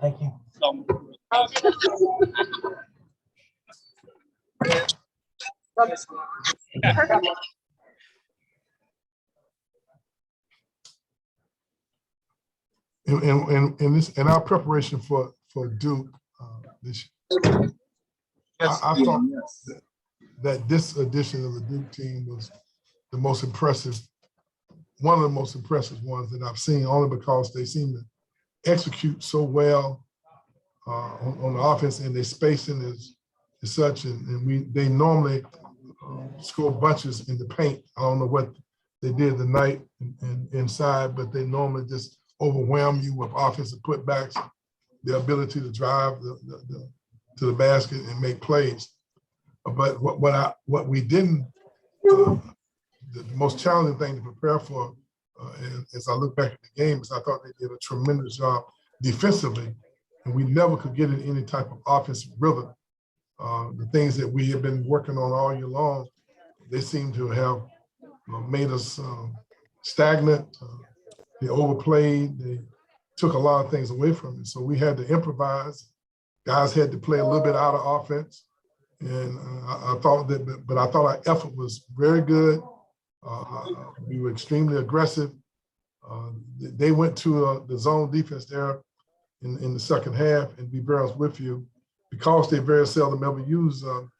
Thank you. In our preparation for Duke this year, I thought that this edition of the Duke team was the most impressive, one of the most impressive ones that I've seen, only because they seem to execute so well on the offense, and their spacing is such, and they normally score bunches in the paint. I don't know what they did tonight and inside, but they normally just overwhelm you with offensive putbacks, the ability to drive to the basket and make plays. But what we didn't, the most challenging thing to prepare for, and as I look back at the game, is I thought they did a tremendous job defensively, and we never could get in any type of offensive rhythm. The things that we have been working on all year long, they seem to have made us stagnant. They overplayed. They took a lot of things away from it. So we had to improvise. Guys had to play a little bit out of offense. And I thought that, but I thought our effort was very good. We were extremely aggressive. They went to the zone defense there in the second half, and be very honest with you, because they very seldom ever use the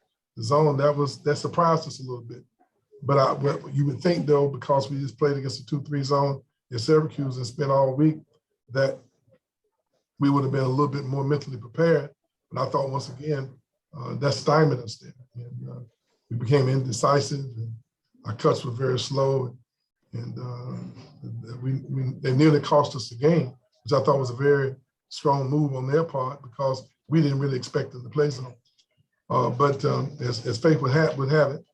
zone, that surprised us a little bit. But you would think, though, because we just played against the 2-3 zone in Syracuse and spent all week, that we would have been a little bit more mentally prepared. But I thought, once again, that stymied us there. And we became indecisive, and our cuts were very slow, and they nearly cost us the game, which I thought was a very strong move on their part, because we didn't really expect them to play zone. But as fate would have it,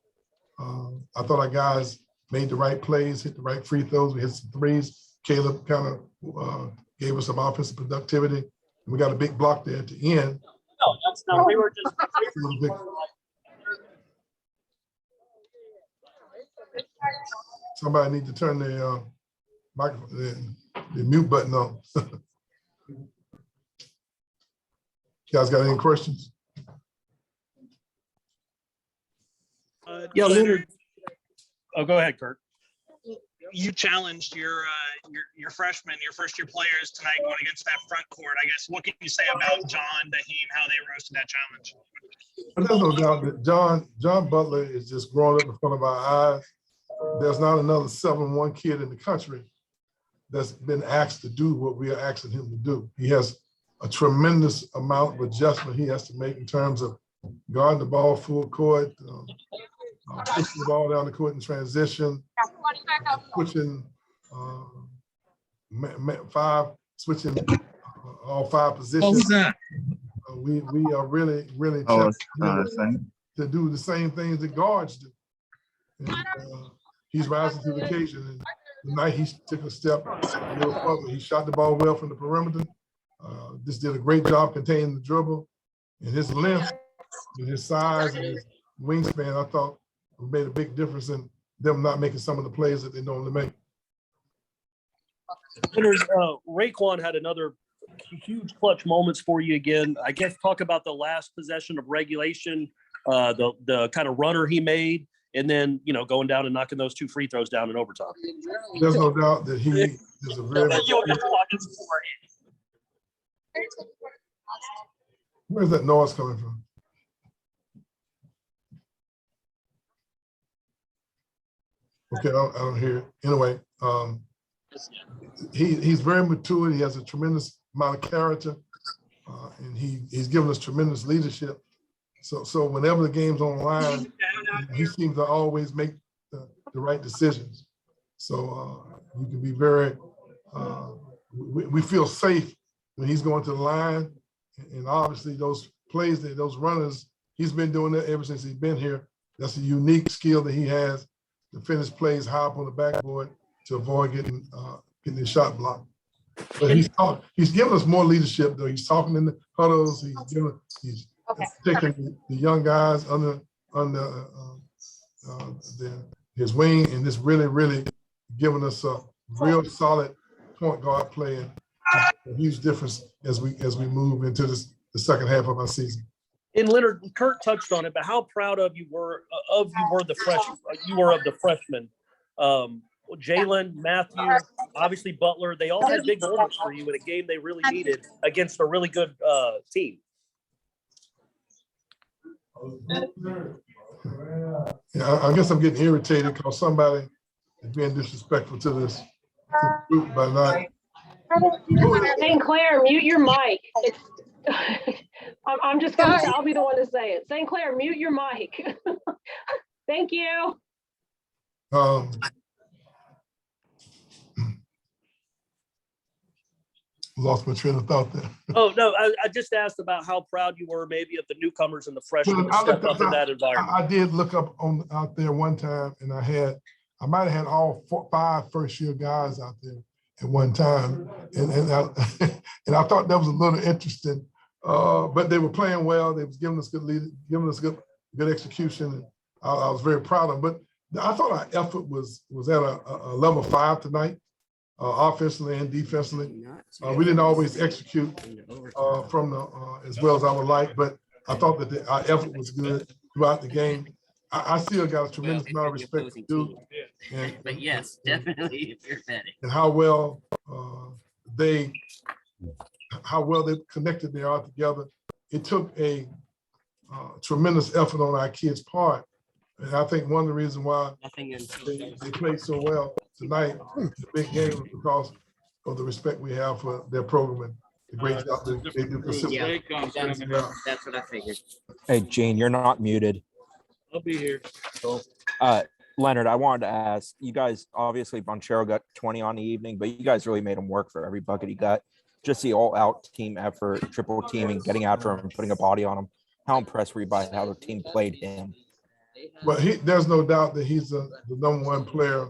I thought our guys made the right plays, hit the right free throws. We hit some threes. Caleb kind of gave us some offensive productivity. And we got a big block there at the end. No, that's not. We were just. Somebody need to turn the microphone, the mute button on. You guys got any questions? Yeah, Leonard. Oh, go ahead, Kurt. You challenged your freshmen, your first-year players tonight going against that front court. I guess, what can you say about John, Daheem, how they rose to that challenge? But there's no doubt that John Butler is just growing up in front of our eyes. There's not another 7-1 kid in the country that's been asked to do what we are asking him to do. He has a tremendous amount of adjustment he has to make in terms of guarding the ball full court, pushing the ball down the court in transition, switching switching all 5 positions. We are really challenging to do the same things that guards do. And, he's rising to the occasion. And tonight he took a step a little further. He shot the ball well from the perimeter. Just did a great job containing the dribble, and his length and his size and his wingspan, I thought made a big difference in them not making some of the plays that they normally make. Raekwon had another huge clutch moments for you again. I guess talk about the last possession of regulation, the kind of runner he made, and then, going down and knocking those 2 free throws down in overtime. There's no doubt that he is a very. Where's that noise coming from? Okay, I don't hear it. Anyway, he's very mature. He has a tremendous amount of character, and he's given us tremendous leadership. So whenever the game's on the line, he seems to always make the right decisions. So you can be very. We feel safe when he's going to the line, and obviously those plays, those runners, he's been doing that ever since he's been here. That's a unique skill that he has to finish plays high up on the backboard to avoid getting his shot blocked. But he's giving us more leadership, though. He's talking in the huddles. He's taking the young guys under his wing, and just really giving us a real solid point guard play. a huge difference as we move into the second half of our season. And Leonard, Kurt touched on it, but how proud of you were of the freshmen. Jalen, Matthew, obviously Butler, they all had big moments for you in a game they really needed against a really good team. Yeah, I guess I'm getting irritated because somebody is being disrespectful to this group by not. St. Clair, mute your mic. It's, I'm just gonna. I'll be the one to say it. St. Clair, mute your mic. Thank you. Lost my train of thought there. Oh no, I just asked about how proud you were maybe of the newcomers and the freshmen to step up in that environment. I did look up out there one time, and I might have had all 5 first-year guys out there at one time, and I thought that was a little interesting. But they were playing well. They was giving us good lead, giving us good execution. And I was very proud of them. But I thought our effort was at a level 5 tonight, offensively and defensively. We didn't always execute from as well as I would like, but I thought that our effort was good throughout the game. I still got a tremendous amount of respect for Duke. But yes, definitely if you're betting. And how well they connected they are together. It took a tremendous effort on our kids' part. And I think one of the reasons why they played so well tonight in the big game was because of the respect we have for their program and the great job they do consistently. Yeah, that's what I figured. Hey, Gene, you're not muted. I'll be here. Leonard, I wanted to ask you guys, obviously Bonchero got 20 on the evening, but you guys really made him work for every bucket he got. Just the all-out team effort, triple teaming, getting after him, putting a body on him. How impressed were you by how the team played him? Well, there's no doubt that he's the number 1 player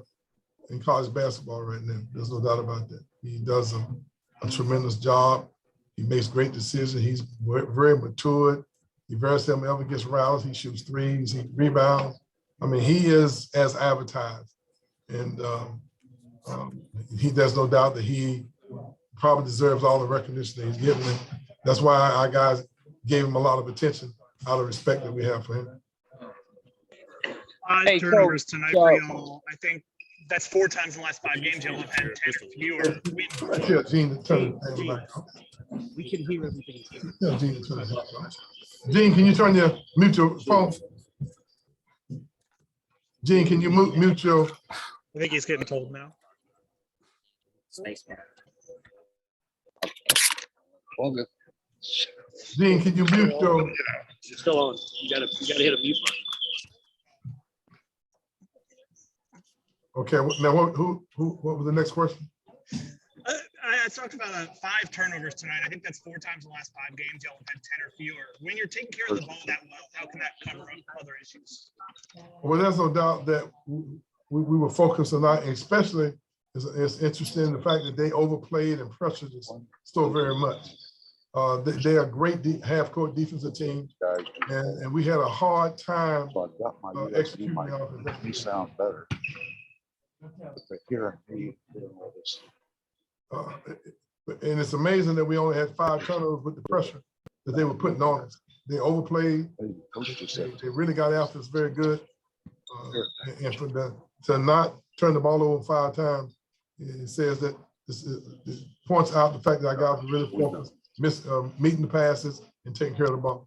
in college basketball right now. There's no doubt about that. He does a tremendous job. He makes great decisions. He's very matured. He very seldom ever gets rattled. He shoots threes. He rebounds. I mean, he is as advertised. And there's no doubt that he probably deserves all the recognition that he's getting. And that's why our guys gave him a lot of attention out of respect that we have for him. 5 turnovers tonight for y'all. I think that's 4 times in the last 5 games. Y'all have had 10 or fewer. Yeah, Gene, We can hear everything. yeah, Gene, can you mute your phone? Gene, can you mute your? I think he's getting told now. Spacebar. Gene, can you mute your? You're still on. You gotta hit a mute button. Okay, now what was the next question? I talked about 5 turnovers tonight. I think that's 4 times in the last 5 games. Y'all have had 10 or fewer. When you're taking care of the ball that well, how can that cover up other issues? Well, there's no doubt that we were focused on that, especially it's interesting the fact that they overplayed and pressured us so very much. They are a great half-court defensive team, and we had a hard time executing the offense. You sound better. But hearing me doing all this. And it's amazing that we only had 5 turnovers with the pressure that they were putting on us. They overplayed. They really got after us very good. And to not turn the ball over 5 times, it says that it points out the fact that our guys were really focused, meeting the passes and taking care of the ball.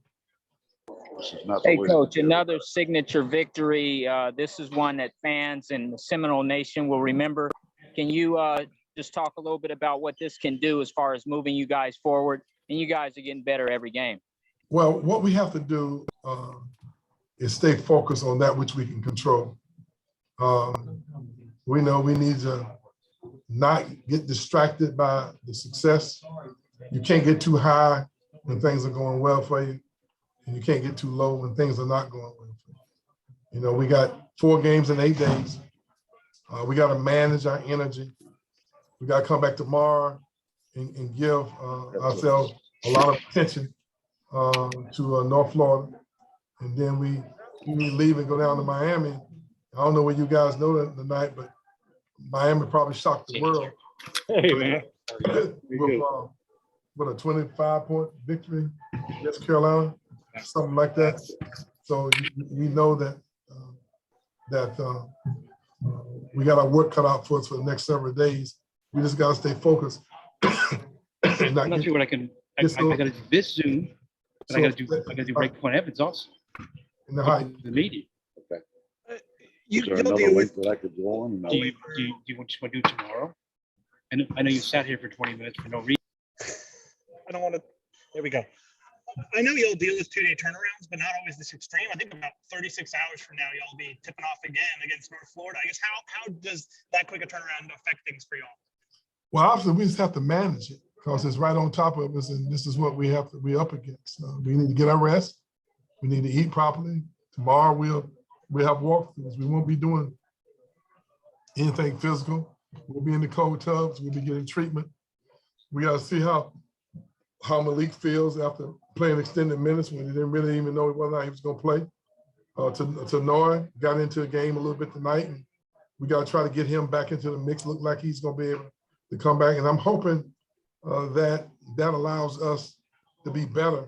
Hey, Coach, another signature victory. This is one that fans and the Seminole Nation will remember. Can you just talk a little bit about what this can do as far as moving you guys forward? And you guys are getting better every game. Well, what we have to do is stay focused on that which we can control. We know we need to not get distracted by the success. You can't get too high when things are going well for you. And you can't get too low when things are not going well for you. You know, we got 4 games in 8 days. We got to manage our energy. We got to come back tomorrow and give ourselves a lot of attention to North Florida. And then we leave and go down to Miami. I don't know what you guys know tonight, but Miami probably shocked the world. Hey, man. with a 25-point victory against Carolina, something like that. So we know that we got our work cut out for us for the next several days. We just got to stay focused. I'm not sure what I can. I got to do this Zoom, but I got to do break point Evans also. In the height. The meeting. Is there another link that I could go on? Do you just want to do it tomorrow? I know you sat here for 20 minutes for no reason. I don't want to. There we go. I know you'll deal with 2-day turnarounds, but not always this extreme. I think about 36 hours from now, y'all be tipping off again against North Florida. I guess how does that quick a turnaround affect things for y'all? Well, obviously, we just have to manage it because it's right on top of us, and this is what we have to be up against. We need to get our rest. We need to eat properly. Tomorrow we'll have walkthroughs. We won't be doing anything physical. We'll be in the cold tubs. We'll be getting treatment. We got to see how Malik feels after playing extended minutes when he didn't really even know whether or not he was going to play. Noel got into a game a little bit tonight, and we got to try to get him back into the mix. Look like he's going to be able to come back, and I'm hoping that allows us to be better.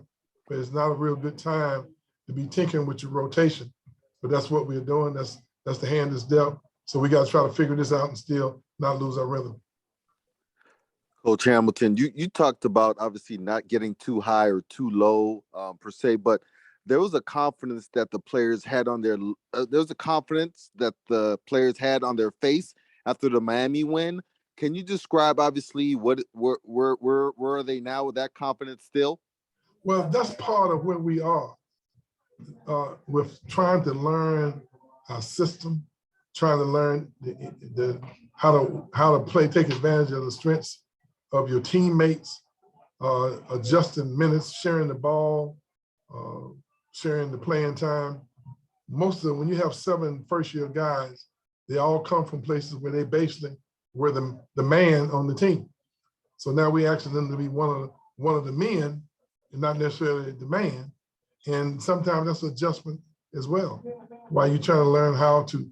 But it's not a real good time to be tinkering with your rotation. But that's what we're doing. That's the hand that's dealt. So we got to try to figure this out and still not lose our rhythm. Coach Hamilton, you talked about obviously not getting too high or too low per se, but there was a confidence that the players had on their face after the Miami win. Can you describe obviously where are they now with that confidence still? Well, that's part of where we are with trying to learn our system, trying to learn how to play, take advantage of the strengths of your teammates, adjusting minutes, sharing the ball, sharing the playing time. Most of when you have 7 first-year guys, they all come from places where they basically were the man on the team. So now we asking them to be one of the men and not necessarily the man. And sometimes that's an adjustment as well, while you're trying to learn how to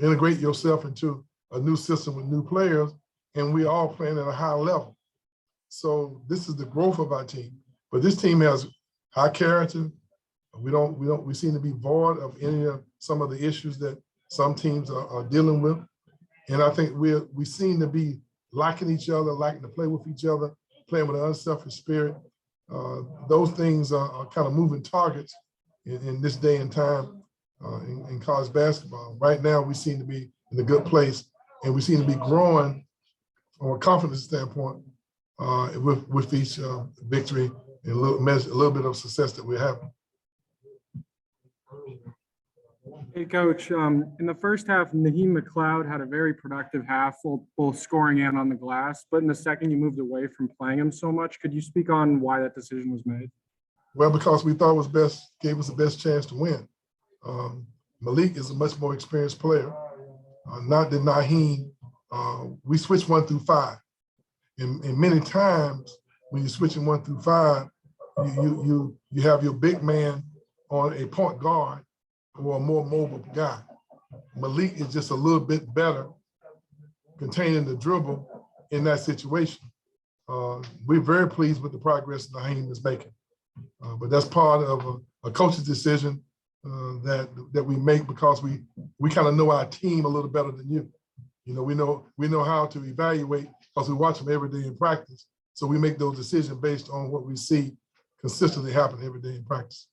integrate yourself into a new system with new players, and we're all playing at a high level. So this is the growth of our team. But this team has high character. We seem to be void of some of the issues that some teams are dealing with. And I think we seem to be liking each other, liking to play with each other, playing with an unselfish spirit. Those things are kind of moving targets in this day and time in college basketball. Right now, we seem to be in a good place, and we seem to be growing from a confidence standpoint with each victory and a little bit of success that we're having. Hey, Coach. In the first half, Naheem McLeod had a very productive half, both scoring and on the glass. But in the second, you moved away from playing him so much. Could you speak on why that decision was made? Well, because we thought it was best, gave us the best chance to win. Malik is a much more experienced player. Not that Naheem. We switched 1 through 5, and many times when you're switching 1 through 5, you have your big man on a point guard or a more mobile guy. Malik is just a little bit better containing the dribble in that situation. We're very pleased with the progress Naheem is making, but that's part of a coach's decision that we make because we kind of know our team a little better than you. You know, we know how to evaluate because we watch them every day in practice. So we make those decisions based on what we see consistently happen every day in practice.